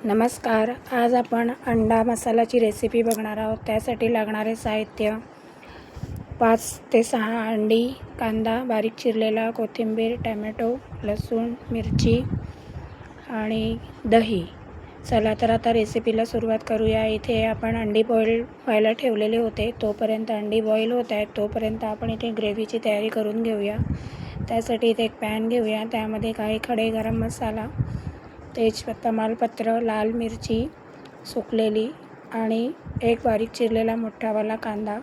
नमस्कार. आज आपण अंडा मसाल्याची रेसिपी बघणार आहोत. त्यासाठी लागणारे साहित्य 5 ते 6 अंडी, कांदा बारीक चिरलेला, कोथिंबीर, टॅमॅटो, लसूण, मिरची आणि दही. चला तर आता रेसिपीला सुरुवात करूया. इथे आपण अंडी बॉईल व्हायला ठेवलेले होते. तोपर्यंत अंडी बॉईल होत आहेत. तोपर्यंत आपण इथे ग्रेव्हीची तयारी करून घेऊया. त्यासाठी इथे एक पॅन घेऊया. त्यामध्ये काही खडे गरम मसाला, तेजपत्ता, तमालपत्र, लाल मिरची सुकलेली आणि एक बारीक चिरलेला मोठावाला कांदा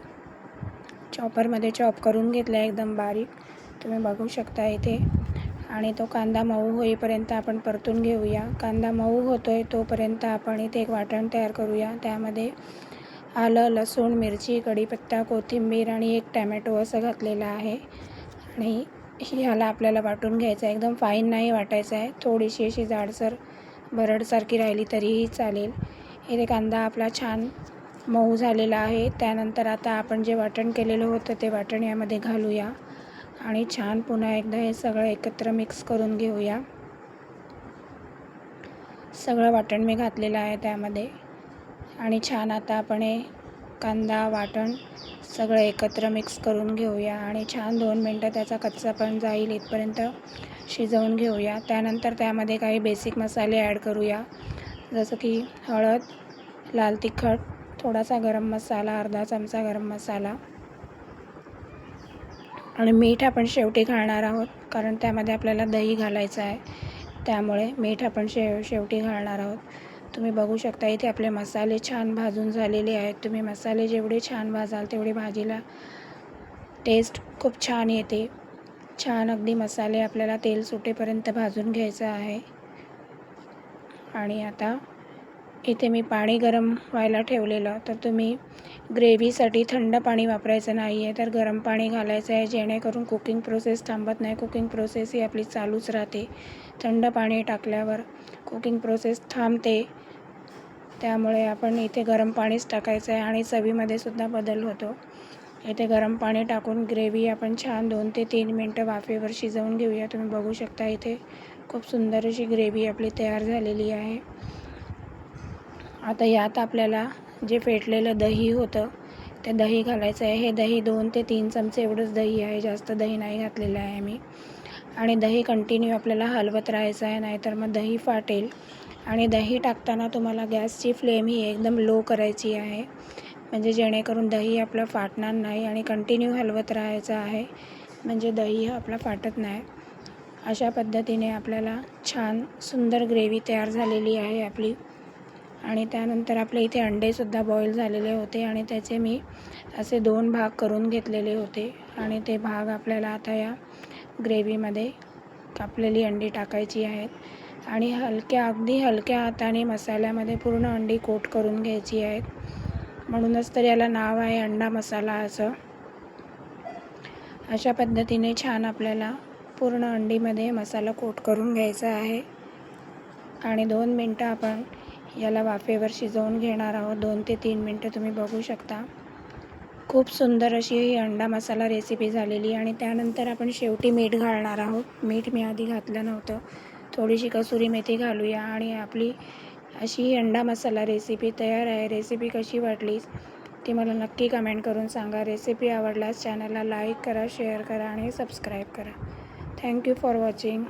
चॉपरमध्ये चॉप करून घेतला एकदम बारीक, तुम्ही बघू शकता इथे. आणि तो कांदा मऊ होईपर्यंत आपण परतून घेऊया. कांदा मऊ होतोय तोपर्यंत आपण इथे एक वाटण तयार करूया. त्यामध्ये आलं, लसूण, मिरची, कढीपत्ता, कोथिंबीर आणि एक टॅमॅटो असं घातलेलं आहे. आणि ह्याला आपल्याला वाटून घ्यायचं आहे. एकदम फाईन नाही वाटायचं आहे, थोडीशी अशी जाडसर भरडसारखी राहिली तरीही चालेल. इथे कांदा आपला छान मऊ झालेला आहे. त्यानंतर आता आपण जे वाटण केलेलं होतं ते वाटण यामध्ये घालूया आणि छान पुन्हा एकदा हे सगळं एकत्र मिक्स करून घेऊया. सगळं वाटण मी घातलेलं आहे त्यामध्ये आणि छान आता आपण हे कांदा वाटण सगळं एकत्र मिक्स करून घेऊया आणि छान 2 मिनटं त्याचा कच्चापण जाईल इथपर्यंत शिजवून घेऊया. त्यानंतर त्यामध्ये काही बेसिक मसाले ॲड करूया, जसं की हळद, लाल तिखट, थोडासा गरम मसाला, अर्धा चमचा गरम मसाला आणि मीठ आपण शेवटी घालणार आहोत, कारण त्यामध्ये आपल्याला दही घालायचं आहे. त्यामुळे मीठ आपण शेवटी घालणार आहोत. तुम्ही बघू शकता इथे आपले मसाले छान भाजून झालेले आहेत. तुम्ही मसाले जेवढे छान भाजाल तेवढे भाजीला टेस्ट खूप छान येते. छान अगदी मसाले आपल्याला तेल सुटेपर्यंत भाजून घ्यायचं आहे. आणि आता इथे मी पाणी गरम व्हायला ठेवलेलं, तर तुम्ही ग्रेव्हीसाठी थंड पाणी वापरायचं नाही आहे, तर गरम पाणी घालायचं आहे, जेणेकरून कुकिंग प्रोसेस थांबत नाही. कुकिंग प्रोसेस ही आपली चालूच राहते. थंड पाणी टाकल्यावर कुकिंग प्रोसेस थांबते. त्यामुळे आपण इथे गरम पाणीच टाकायचं आहे आणि चवीमध्ये सुद्धा बदल होतो. इथे गरम पाणी टाकून ग्रेव्ही आपण छान 2 ते 3 मिनटं वाफेवर शिजवून घेऊया. तुम्ही बघू शकता इथे खूप सुंदर अशी ग्रेव्ही आपली तयार झालेली आहे. आता यात आपल्याला जे फेटलेलं दही होतं ते दही घालायचं आहे. हे दही 2 ते 3 चमचे एवढंच दही आहे, जास्त दही नाही घातलेलं आहे मी. आणि दही कंटिन्यू आपल्याला हलवत राहायचं आहे, नाहीतर मग दही फाटेल. आणि दही टाकताना तुम्हाला गॅसची फ्लेम ही एकदम लो करायची आहे, म्हणजे जेणेकरून दही आपलं फाटणार नाही. आणि कंटिन्यू हलवत राहायचं आहे, म्हणजे दही आपला फाटत नाही. अशा पद्धतीने आपल्याला छान सुंदर ग्रेव्ही तयार झालेली आहे आपली. आणि त्यानंतर आपले इथे अंडेसुद्धा बॉईल झालेले होते आणि त्याचे मी असे 2 भाग करून घेतलेले होते. आणि ते भाग आपल्याला आता या ग्रेव्हीमध्ये कापलेली अंडी टाकायची आहेत आणि अगदी हलक्या हाताने मसाल्यामध्ये पूर्ण अंडी कोट करून घ्यायची आहेत. म्हणूनच तर याला नाव आहे अंडा मसाला असं. अशा पद्धतीने छान आपल्याला पूर्ण अंडीमध्ये मसाला कोट करून घ्यायचा आहे आणि 2 मिनटं आपण याला वाफेवर शिजवून घेणार आहोत. 2 ते 3 मिनटं तुम्ही बघू शकता. खूप सुंदर अशी ही अंडा मसाला रेसिपी झालेली. आणि त्यानंतर आपण शेवटी मीठ घालणार आहोत. मीठ मी आधी घातलं नव्हतं. थोडीशी कसुरी मेथी घालूया आणि आपली अशी ही अंडा मसाला रेसिपी तयार आहे. रेसिपी कशी वाटली ती मला नक्की कमेंट करून सांगा. रेसिपी आवडल्यास चॅनलला लाईक करा, शेअर करा आणि सबस्क्राईब करा. Thank you for watching.